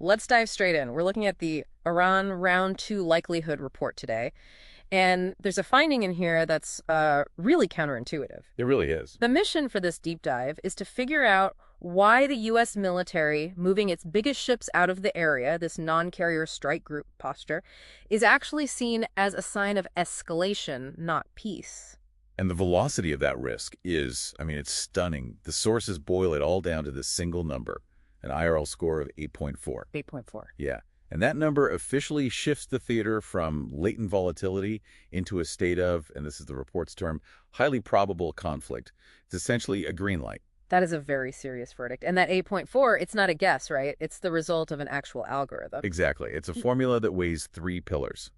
let's dive straight in. We're looking at the Iran Round 2 likelihood report today, and there's a finding in here that's really counterintuitive. It really is. The mission for this deep dive is to figure out why the U.S. military, moving its biggest ships out of the area, this non-carrier strike group posture, is actually seen as a sign of escalation, not peace. And the velocity of that risk is, it's stunning. The sources boil it all down to this single number, an IRL score of 8.4. 8.4. Yeah. And that number officially shifts the theater from latent volatility into a state of, and this is the report's term, highly probable conflict. It's essentially a green light. That is a very serious verdict. And that 8.4, it's not a guess, right? It's the result of an actual algorithm. Exactly. It's a formula that weighs three pillars.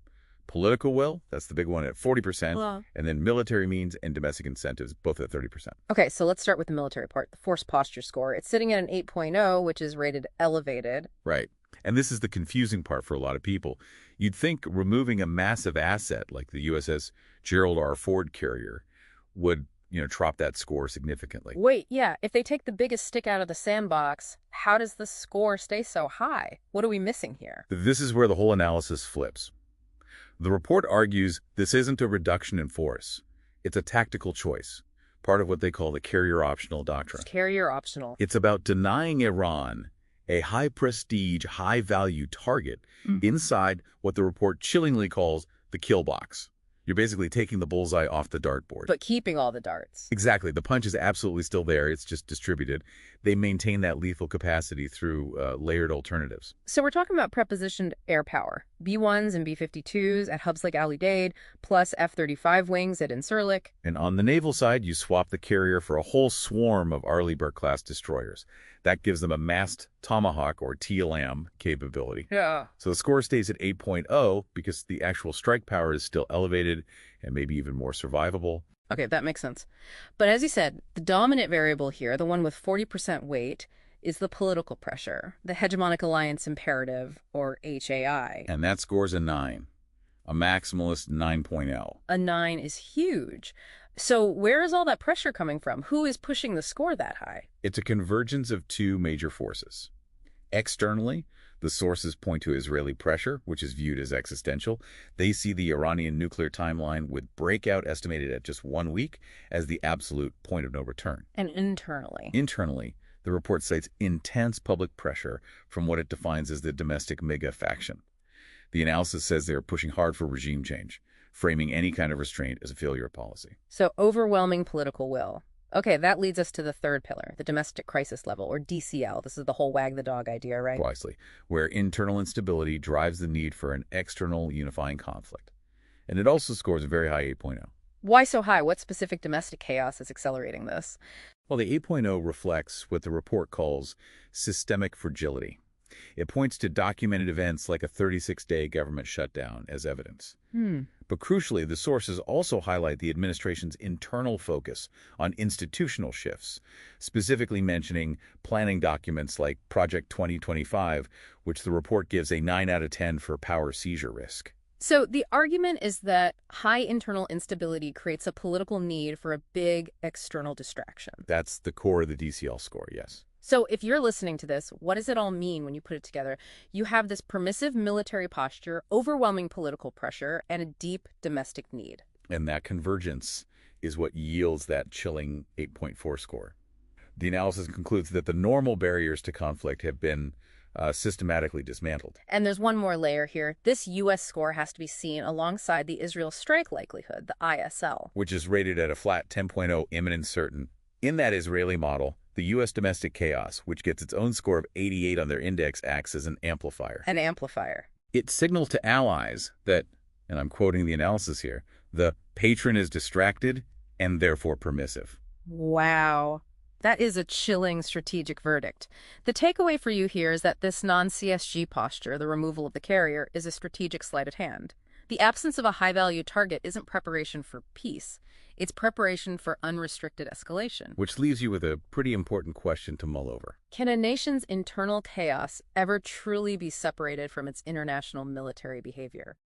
Political will, that's the big one at 40%, and then military means and domestic incentives, both at 30%. Okay, so let's start with the military part, the force posture score. It's sitting at an 8.0, which is rated elevated. Right. And this is the confusing part for a lot of people. You'd think removing a massive asset like the USS Gerald R. Ford carrier would, drop that score significantly. Wait, yeah, if they take the biggest stick out of the sandbox, how does the score stay so high? What are we missing here? This is where the whole analysis flips. The report argues this isn't a reduction in force. It's a tactical choice, part of what they call the carrier optional doctrine. It's carrier optional. It's about denying Iran a high-prestige, high-value target inside what the report chillingly calls the kill box. You're basically taking the bullseye off the dartboard. But keeping all the darts. Exactly. The punch is absolutely still there. It's just distributed. They maintain that lethal capacity through layered alternatives. So we're talking about prepositioned air power. B-1s and B-52s at hubs like Al Udeid, plus F-35 wings at Incirlik. And on the naval side, you swap the carrier for a whole swarm of Arleigh Burke-class destroyers. That gives them a massed Tomahawk or TLAM capability. Yeah. So the score stays at 8.0 because the actual strike power is still elevated and maybe even more survivable. Okay, that makes sense. But as you said, the dominant variable here, the one with 40% weight, is the political pressure, the hegemonic alliance imperative, or HAI. And that score's a 9, a maximalist 9.0. A 9 is huge. So where is all that pressure coming from? Who is pushing the score that high? It's a convergence of two major forces. Externally, the sources point to Israeli pressure, which is viewed as existential. They see the Iranian nuclear timeline with breakout estimated at just 1 week as the absolute point of no return. And internally? Internally, the report cites intense public pressure from what it defines as the domestic mega faction. The analysis says they are pushing hard for regime change, framing any kind of restraint as a failure of policy. So overwhelming political will. Okay, that leads us to the third pillar, the domestic crisis level, or DCL. This is the whole wag the dog idea, right? Precisely, where internal instability drives the need for an external unifying conflict. And it also scores a very high 8.0. Why so high? What specific domestic chaos is accelerating this? Well, the 8.0 reflects what the report calls systemic fragility. It points to documented events like a 36-day government shutdown as evidence. But crucially, the sources also highlight the administration's internal focus on institutional shifts, specifically mentioning planning documents like Project 2025, which the report gives a 9 out of 10 for power seizure risk. So the argument is that high internal instability creates a political need for a big external distraction. That's the core of the DCL score, yes. So if you're listening to this, what does it all mean when you put it together? You have this permissive military posture, overwhelming political pressure, and a deep domestic need. And that convergence is what yields that chilling 8.4 score. The analysis concludes that the normal barriers to conflict have been systematically dismantled. And there's one more layer here. This U.S. score has to be seen alongside the Israel strike likelihood, the ISL. Which is rated at a flat 10.0 imminent certain. In that Israeli model, the U.S. domestic chaos, which gets its own score of 88 on their index, acts as an amplifier. An amplifier. It signals to allies that, and I'm quoting the analysis here, the patron is distracted and therefore permissive. Wow. That is a chilling strategic verdict. The takeaway for you here is that this non-CSG posture, the removal of the carrier, is a strategic sleight of hand. The absence of a high-value target isn't preparation for peace. It's preparation for unrestricted escalation. Which leaves you with a pretty important question to mull over. Can a nation's internal chaos ever truly be separated from its international military behavior?